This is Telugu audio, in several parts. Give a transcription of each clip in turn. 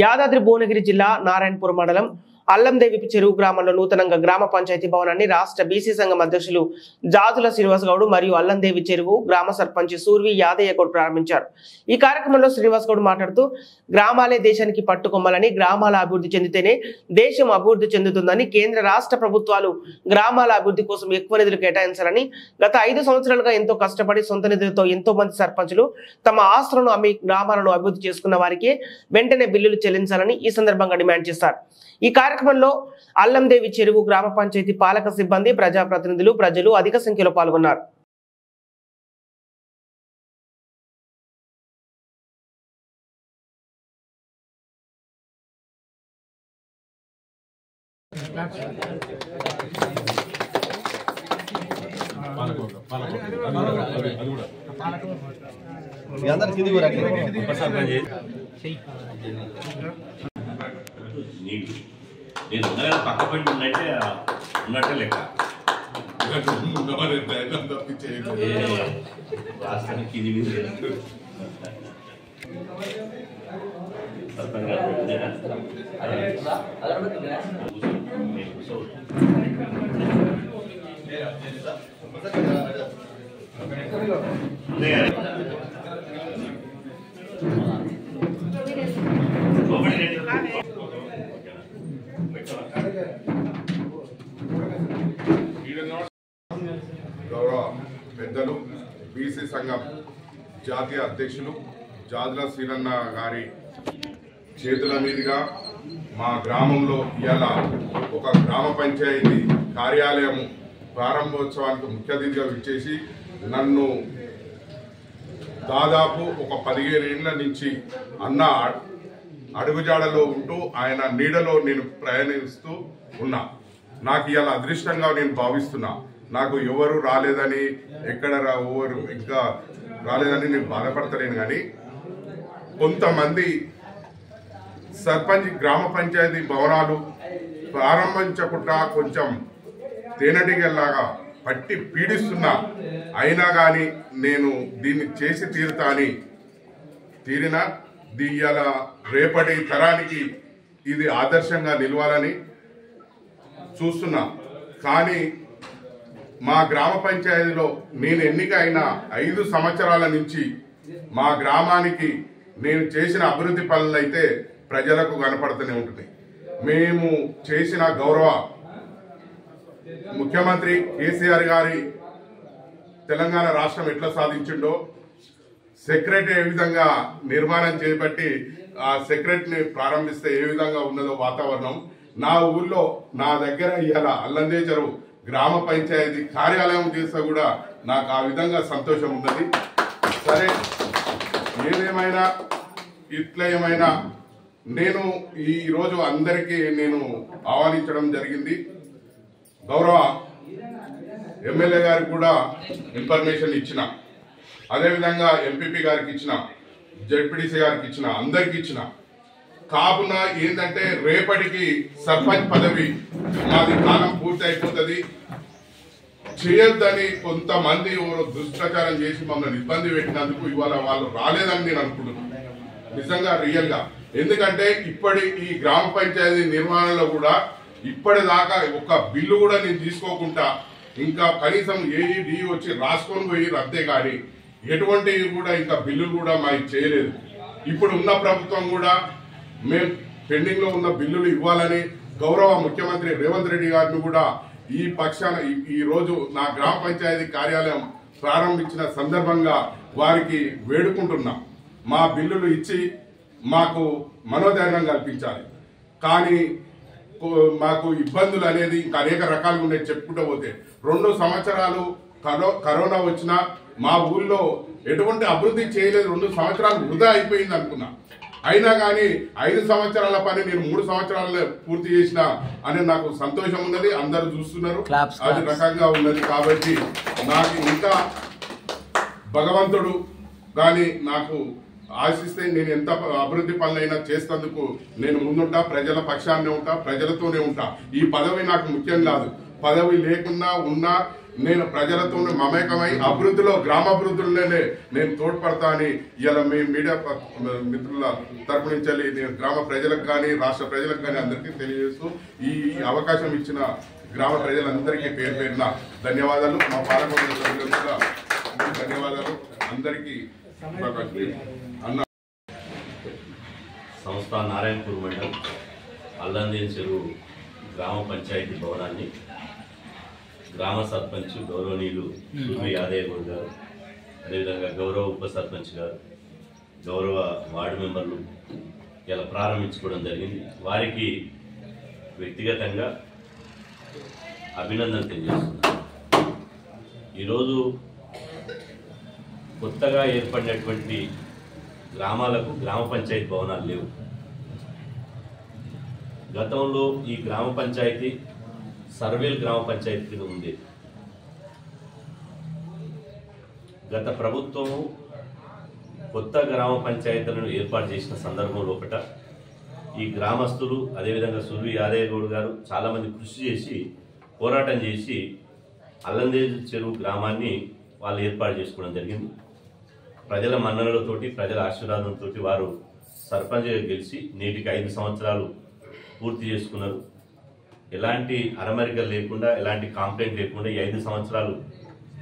యాదాద్రి భువనగిరి జిల్లా నారాయణపూర్ మండలం అల్లందేవి చెరువు గ్రామంలో నూతనంగా గ్రామ పంచాయతీ భవనాన్ని రాష్ట్ర బీసీ సంఘం అధ్యక్షులు జాజుల శ్రీనివాస్ గౌడ్ మరియు అల్లందేవి చెరువు గ్రామ సర్పంచ్ సూర్వి యాదయ్య గౌడ్ ప్రారంభించారు। ఈ కార్యక్రమంలో శ్రీనివాస్ గౌడ్ మాట్లాడుతూ గ్రామాలే దేశానికి పట్టుకొమ్మలని, గ్రామాల అభివృద్ధి చెందితేనే దేశం అభివృద్ధి చెందుతుందని, కేంద్ర రాష్ట్ర ప్రభుత్వాలు గ్రామాల అభివృద్ధి కోసం ఎక్కువ నిధులు కేటాయించాలని, గత 5 సంవత్సరాలుగా ఎంతో కష్టపడి సొంత నిధులతో ఎంతో మంది సర్పంచులు తమ ఆస్తులను అమ్మి గ్రామాలను అభివృద్ధి చేసుకున్న వారికి వెంటనే బిల్లులు చెల్లించాలని ఈ సందర్భంగా డిమాండ్ చేశారు। ఈ కార్యక్రమంలో అల్లందేవి చెరువు గ్రామ పంచాయతీ పాలక సిబ్బంది, ప్రజాప్రతినిధులు, ప్రజలు అధిక సంఖ్యలో పాల్గొన్నారు। నేను పక్కపడి ఉన్నట్టే లెక్క రాష్ట్రానికి గౌరవ పెద్దలు బీసీ సంఘం జాతీయ అధ్యక్షులు జాజుల శ్రీనన్న గారి చేతుల మీదుగా మా గ్రామంలో ఇవాళ ఒక గ్రామ పంచాయతీ కార్యాలయం ప్రారంభోత్సవానికి ముఖ్య అతిథిగా విచ్చేసి నన్ను దాదాపు ఒక 15 ఏళ్ల నుంచి అన్న అడుగుజాడలో ఉంటూ ఆయన నీడలో నేను ప్రయాణిస్తూ ఉన్నా। నాకు ఇవాళ అదృష్టంగా నేను భావిస్తున్నా। నాకు ఎవరు రాలేదని ఎక్కడ ఎవరు ఇంకా రాలేదని నేను బాధపడతలేను, కానీ కొంతమంది సర్పంచ్ గ్రామ పంచాయతీ భవనాలు ప్రారంభించకుండా కొంచెం తేనెటీగల్లాగా పట్టి పీడిస్తున్నా, అయినా కానీ నేను దీన్ని చేసి తీరిన ఇవాళ రేపటి తరానికి ఇది ఆదర్శంగా నిలవాలని చూస్తున్నా। కానీ మా గ్రామ పంచాయతీలో నేను ఎన్నిక అయిన 5 సంవత్సరాల నుంచి మా గ్రామానికి నేను చేసిన అభివృద్ధి పనులైతే ప్రజలకు కనపడుతూనే ఉంటున్నాయి। మేము చేసిన గౌరవ ముఖ్యమంత్రి కేసీఆర్ గారి తెలంగాణ రాష్ట్రం ఎట్లా సాధించిండో, సెక్రటరీ ఏ విధంగా నిర్మాణం చేపట్టి ఆ సెక్రటరీని ప్రారంభిస్తే ఏ విధంగా ఉన్నదో వాతావరణం, నా ఊర్లో నా దగ్గర ఇవాళ అల్లందేవి చెరువు గ్రామ పంచాయతీ కార్యాలయం చేస్తే కూడా నాకు ఆ విధంగా సంతోషం ఉన్నది। సరే, ఏదేమైనా ఇట్లా ఏమైనా నేను ఈరోజు అందరికీ నేను ఆహ్వానించడం జరిగింది। గౌరవ ఎమ్మెల్యే గారికి కూడా ఇన్ఫర్మేషన్ ఇచ్చిన, అదేవిధంగా ఎంపీపీ గారికి ఇచ్చిన, జెడ్పీటీసీ గారికి ఇచ్చిన, అందరికి ఇచ్చిన। కావున ఏంటంటే రేపటికి సర్పంచ్ పదవి మాది కాలం పూర్తి అయిపోతుంది, చేయొద్దని కొంతమంది దుష్ప్రచారం చేసి మమ్మల్ని ఇబ్బంది పెట్టినందుకు ఇవాళ వాళ్ళు రాలేదని నేను అనుకుంటున్నాను, నిజంగా రియల్ గా। ఎందుకంటే ఇప్పటి ఈ గ్రామ పంచాయతీ నిర్మాణంలో కూడా ఇప్పటిదాకా ఒక బిల్లు కూడా నేను తీసుకోకుండా ఇంకా కనీసం ఏఈడి వచ్చి రాసుకొని పోయి అంతే కానీ ఎటువంటి కూడా ఇంకా బిల్లులు కూడా మాకు చేయలేదు। ఇప్పుడు ఉన్న ప్రభుత్వం కూడా మేము పెండింగ్ లో ఉన్న బిల్లులు ఇవ్వాలని గౌరవ ముఖ్యమంత్రి రేవంత్ రెడ్డి గారిని కూడా ఈ పక్షాన ఈ రోజు నా గ్రామ పంచాయతీ కార్యాలయం ప్రారంభించిన సందర్భంగా వారికి వేడుకుంటున్నా, మా బిల్లులు ఇచ్చి మాకు మనోధైర్యం కల్పించాలి। కానీ మాకు ఇబ్బందులు అనేది ఇంకా అనేక రకాలుగా ఉన్నాయి చెప్పుకుంటూ పోతే। 2 సంవత్సరాలు కరోనా వచ్చినా మా ఊళ్ళో ఎటువంటి అభివృద్ధి చేయలేదు, 2 సంవత్సరాలు వృధా అయిపోయింది అనుకున్నా, అయినా కానీ 5 సంవత్సరాల పని నేను 3 సంవత్సరాల్లో పూర్తి చేసిన అని నాకు సంతోషం ఉన్నది, అందరూ చూస్తున్నారు, అది రకంగా ఉన్నది। కాబట్టి నాకు ఇంకా భగవంతుడు కానీ నాకు ఆశిస్తే నేను ఎంత అభివృద్ధి పనులైనా చేసేందుకు నేను ముందుంటా, ప్రజల పక్షాన్నే ఉంటా, ప్రజలతోనే ఉంటా। ఈ పదవి నాకు ముఖ్యం కాదు, పదవి లేకున్నా ఉన్నా నేను ప్రజలతో మమేకమై అభివృద్ధిలో గ్రామాభివృద్ధిలోనే నేను తోడ్పడతా అని ఇలా మీ మీడియా మిత్రుల తరపు నుంచి నేను గ్రామ ప్రజలకు కానీ రాష్ట్ర ప్రజలకు కానీ అందరికీ తెలియజేస్తూ ఈ అవకాశం ఇచ్చిన గ్రామ ప్రజలందరికీ పేరు పేరున ధన్యవాదాలు. మా పాలకవర్గ సభ్యులకు కూడా ధన్యవాదాలు. అందరికీ అన్న సంస్థ నారాయణపూర్ మండలం అల్లందేవి చెరువు గ్రామ పంచాయతీ భవనాన్ని గ్రామ సర్పంచ్ గౌరవనీయులు సూర్వి యాదయ్య గౌడ్ గారు, అదేవిధంగా గౌరవ ఉప సర్పంచ్ గారు, గౌరవ వార్డు మెంబర్లు ఇలా ప్రారంభించుకోవడం జరిగింది. వారికి వ్యక్తిగతంగా అభినందనలు తెలియజేస్తున్నాను. ఈరోజు కొత్తగా ఏర్పడినటువంటి గ్రామాలకు గ్రామ పంచాయతీ భవనాలు లేవు. గతంలో ఈ గ్రామ పంచాయతీ సర్వేల్ గ్రామ పంచాయతీ కింద ఉంది. గత ప్రభుత్వం కొత్త గ్రామ పంచాయతీలను ఏర్పాటు చేసిన సందర్భం లోపల ఈ గ్రామస్తులు అదేవిధంగా సూర్వి యాదయ్య గౌడ్ గారు చాలామంది కృషి చేసి పోరాటం చేసి అల్లందేవి చెరువు గ్రామాన్ని వాళ్ళు ఏర్పాటు చేసుకోవడం జరిగింది. ప్రజల మన్ననలతోటి ప్రజల ఆశీర్వాదంతో వారు సర్పంచ్గా గెలిచి నేటికి 5 సంవత్సరాలు పూర్తి చేసుకున్నారు. ఎలాంటి అరమరికలు లేకుండా ఎలాంటి కాంప్లైంట్ లేకుండా ఈ 5 సంవత్సరాలు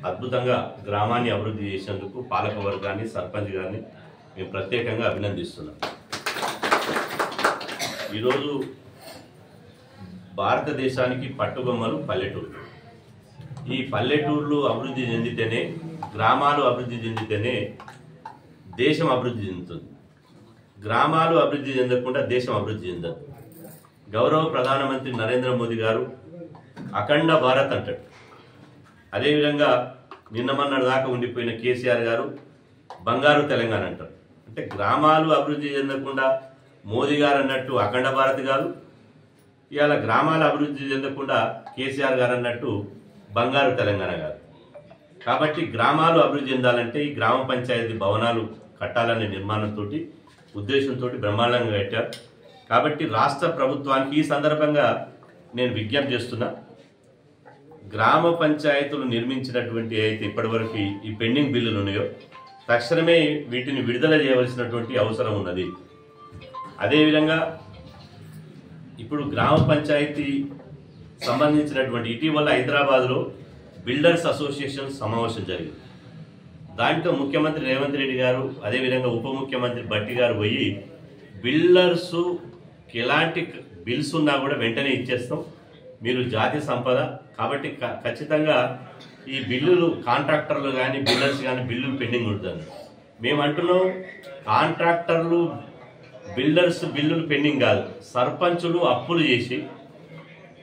అద్భుతంగా గ్రామాన్ని అభివృద్ధి చేసేందుకు పాలక వర్గాన్ని సర్పంచ్ గారిని మేము ప్రత్యేకంగా అభినందిస్తున్నాం. ఈరోజు భారతదేశానికి పట్టుబొమ్మలు పల్లెటూరు. ఈ పల్లెటూర్లు అభివృద్ధి చెందితేనే, గ్రామాలు అభివృద్ధి చెందితేనే దేశం అభివృద్ధి చెందుతుంది. గ్రామాలు అభివృద్ధి చెందకుండా దేశం అభివృద్ధి చెందదు. గౌరవ ప్రధానమంత్రి నరేంద్ర మోదీ గారు అఖండ భారత్ అంటాడు. అదేవిధంగా నిన్న మొన్నటి దాకా ఉండిపోయిన కేసీఆర్ గారు బంగారు తెలంగాణ అంటారు. అంటే గ్రామాలు అభివృద్ధి చెందకుండా మోదీ గారు అన్నట్టు అఖండ భారత్ కాదు, ఇవాళ గ్రామాల అభివృద్ధి చెందకుండా కేసీఆర్ గారు అన్నట్టు బంగారు తెలంగాణ కాదు. కాబట్టి గ్రామాలు అభివృద్ధి చెందాలంటే ఈ గ్రామ పంచాయతీ భవనాలు కట్టాలనే నిర్మాణంతో ఉద్దేశంతో బ్రహ్మాండంగా కట్టారు. కాబట్టి రాష్ట్ర ప్రభుత్వానికి ఈ సందర్భంగా నేను విజ్ఞప్తి చేస్తున్నా, గ్రామ పంచాయతీలు నిర్మించినటువంటి అయితే ఇప్పటివరకు ఈ పెండింగ్ బిల్లులు ఉన్నాయో తక్షణమే వీటిని విడుదల చేయవలసినటువంటి అవసరం ఉన్నది. అదేవిధంగా ఇప్పుడు గ్రామ పంచాయతీ సంబంధించినటువంటి ఇటీవల హైదరాబాద్లో బిల్డర్స్ అసోసియేషన్ సమావేశం జరిగింది. దాంట్లో ముఖ్యమంత్రి రేవంత్ రెడ్డి గారు అదేవిధంగా ఉప ముఖ్యమంత్రి భట్టి గారు పోయి బిల్డర్సు ఎలాంటి బిల్స్ ఉన్నా కూడా వెంటనే ఇచ్చేస్తాం, మీరు జాతి సంపద కాబట్టి ఖచ్చితంగా ఈ బిల్లులు కాంట్రాక్టర్లు కానీ బిల్డర్స్ కానీ బిల్లులు పెండింగ్ ఉంటుంది. మేము అంటున్నాం కాంట్రాక్టర్లు బిల్డర్స్ బిల్లులు పెండింగ్ కాదు, సర్పంచులు అప్పులు చేసి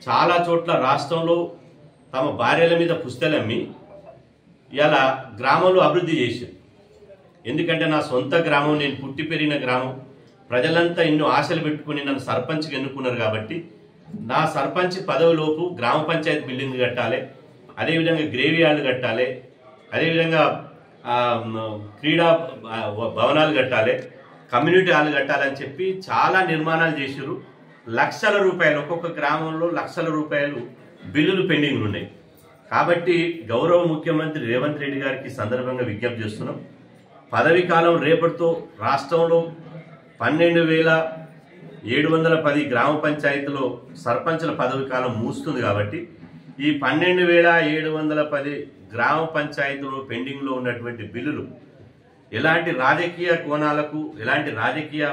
చాలా చోట్ల రాష్ట్రంలో తమ భార్యల మీద పుస్తలమ్మి ఇలా గ్రామంలో అభివృద్ధి చేశారు. ఎందుకంటే నా సొంత గ్రామం, నేను పుట్టి పెరిగిన గ్రామం, ప్రజలంతా ఎన్నో ఆశలు పెట్టుకుని నన్ను సర్పంచ్కి ఎన్నుకున్నారు. కాబట్టి నా సర్పంచ్ పదవిలోపు గ్రామ పంచాయతీ బిల్డింగ్ కట్టాలి, అదేవిధంగా గ్రేవీ హాల్ కట్టాలి, అదేవిధంగా క్రీడా భవనాలు కట్టాలి, కమ్యూనిటీ హాల్ కట్టాలని చెప్పి చాలా నిర్మాణాలు చేశారు. లక్షల రూపాయలు, ఒక్కొక్క గ్రామంలో లక్షల రూపాయలు బిల్లులు పెండింగ్లు ఉన్నాయి. కాబట్టి గౌరవ ముఖ్యమంత్రి రేవంత్ రెడ్డి గారికి సందర్భంగా విజ్ఞప్తి చేస్తున్నాం, పదవి కాలం రేపటితో రాష్ట్రంలో 12,710 గ్రామ పంచాయతీలో సర్పంచుల పదవి కాలం మూస్తుంది. కాబట్టి ఈ 12,710 గ్రామ పంచాయతీలో పెండింగ్లో ఉన్నటువంటి బిల్లులు ఎలాంటి రాజకీయ కోణాలకు ఎలాంటి రాజకీయ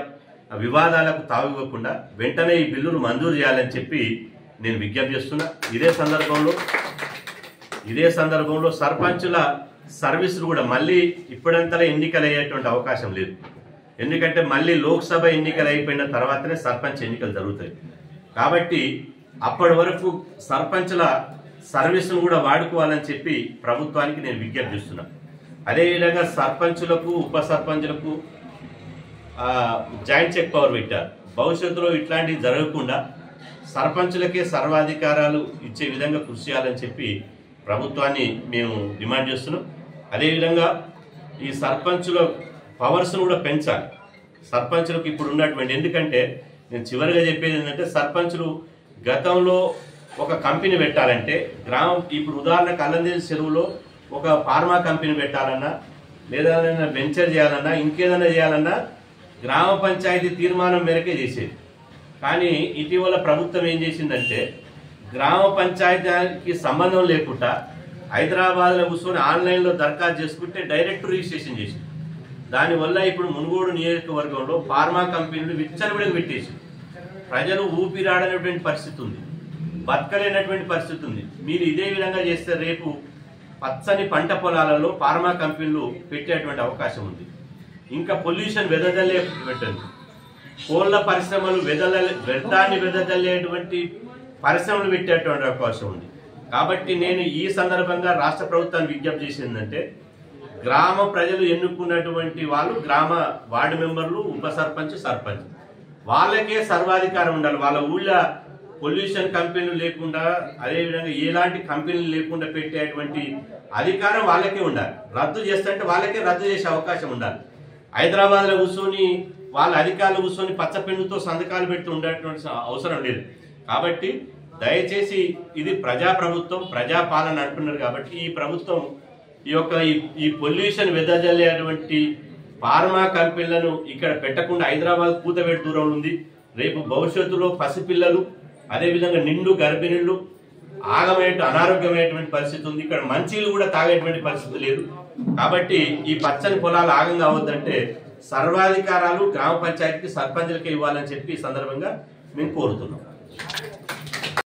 వివాదాలకు తావివ్వకుండా వెంటనే ఈ బిల్లులు మంజూరు చేయాలని చెప్పి నేను విజ్ఞప్తి చేస్తున్నా. ఇదే సందర్భంలో సర్పంచుల సర్వీసులు కూడా మళ్ళీ ఇప్పుడంతలా ఎన్నికలు అయ్యేటువంటి అవకాశం లేదు. ఎందుకంటే మళ్ళీ లోక్సభ ఎన్నికలు అయిపోయిన తర్వాతనే సర్పంచ్ ఎన్నికలు జరుగుతాయి. కాబట్టి అప్పటి వరకు సర్పంచుల సర్వీసును కూడా వాడుకోవాలని చెప్పి ప్రభుత్వానికి నేను విజ్ఞప్తి చేస్తున్నా. అదేవిధంగా సర్పంచులకు ఉప సర్పంచులకు జాయింట్ చెక్ పవర్ పెట్టారు. భవిష్యత్తులో ఇట్లాంటివి జరగకుండా సర్పంచులకే సర్వాధికారాలు ఇచ్చే విధంగా కృషి చేయాలని చెప్పి ప్రభుత్వాన్ని మేము డిమాండ్ చేస్తున్నాం. అదేవిధంగా ఈ సర్పంచుల పవర్స్ను కూడా పెంచాలి. సర్పంచులకు ఇప్పుడు ఉన్నటువంటి, ఎందుకంటే నేను చివరిగా చెప్పేది ఏంటంటే సర్పంచులు గతంలో ఒక కంపెనీ పెట్టాలంటే గ్రామం ఇప్పుడు ఉదాహరణకు అల్లందేవి చెరువులో ఒక ఫార్మా కంపెనీ పెట్టాలన్నా లేదా వెంచర్ చేయాలన్నా ఇంకేదైనా చేయాలన్నా గ్రామ పంచాయతీ తీర్మానం మేరకే చేసేది. కానీ ఇటీవల ప్రభుత్వం ఏం చేసిందంటే గ్రామ పంచాయతీకి సంబంధం లేకుండా హైదరాబాద్లో కూర్చొని ఆన్లైన్లో దరఖాస్తు చేసుకుంటే డైరెక్ట్ రిజిస్ట్రేషన్ చేసింది. దానివల్ల ఇప్పుడు మునుగోడు నియోజకవర్గంలో ఫార్మా కంపెనీలు విచ్చలవిడిగా పెట్టేసి ప్రజలు ఊపిరాడనటువంటి పరిస్థితి ఉంది, బతకలేనటువంటి పరిస్థితి ఉంది. మీరు ఇదే విధంగా చేస్తే రేపు పచ్చని పంట పొలాలలో ఫార్మా కంపెనీలు పెట్టేటువంటి అవకాశం ఉంది. ఇంకా పొల్యూషన్ వెదజల్లే పెట్టండి, కోళ్ల పరిశ్రమలు వ్యర్థాన్ని వెదజల్లేటువంటి పరిశ్రమలు పెట్టేటువంటి అవకాశం ఉంది. కాబట్టి నేను ఈ సందర్భంగా రాష్ట్ర ప్రభుత్వాన్ని విజ్ఞప్తి చేసిందంటే గ్రామ ప్రజలు ఎన్నుకున్నటువంటి వాళ్ళు గ్రామ వార్డు మెంబర్లు, ఉప సర్పంచ్, సర్పంచ్ వాళ్ళకే సర్వాధికారం ఉండాలి. వాళ్ళ ఊళ్ళో పొల్యూషన్ కంపెనీలు లేకుండా అదేవిధంగా ఎలాంటి కంపెనీలు లేకుండా పెట్టేటువంటి అధికారం వాళ్ళకే ఉండాలి. రద్దు చేస్తుంటే వాళ్ళకే రద్దు చేసే అవకాశం ఉండాలి. హైదరాబాద్లో కూర్చొని వాళ్ళ అధికారులు కూర్చొని పచ్చపెండుతో సంతకాలు పెట్టి ఉండేటువంటి అవసరం లేదు. కాబట్టి దయచేసి ఇది ప్రజాప్రభుత్వం, ప్రజాపాలన అంటున్నారు. కాబట్టి ఈ ప్రభుత్వం ఈ పొల్యూషన్ వెదజల్లేటువంటి ఫార్మా కంపెనీలను ఇక్కడ పెట్టకుండా హైదరాబాద్ కూతవేటు దూరంలో ఉంది. రేపు భవిష్యత్తులో పసిపిల్లలు అదేవిధంగా నిండు గర్భిణీలు అనారోగ్యమైనటువంటి పరిస్థితి ఉంది. ఇక్కడ మంచిలు కూడా తాగేటువంటి పరిస్థితి లేదు. కాబట్టి ఈ పచ్చని పొలాలు ఆగం కావద్దంటే సర్వాధికారాలు గ్రామ పంచాయతీకి సర్పంచులకే ఇవ్వాలని చెప్పి ఈ సందర్భంగా మేము కోరుతున్నాం.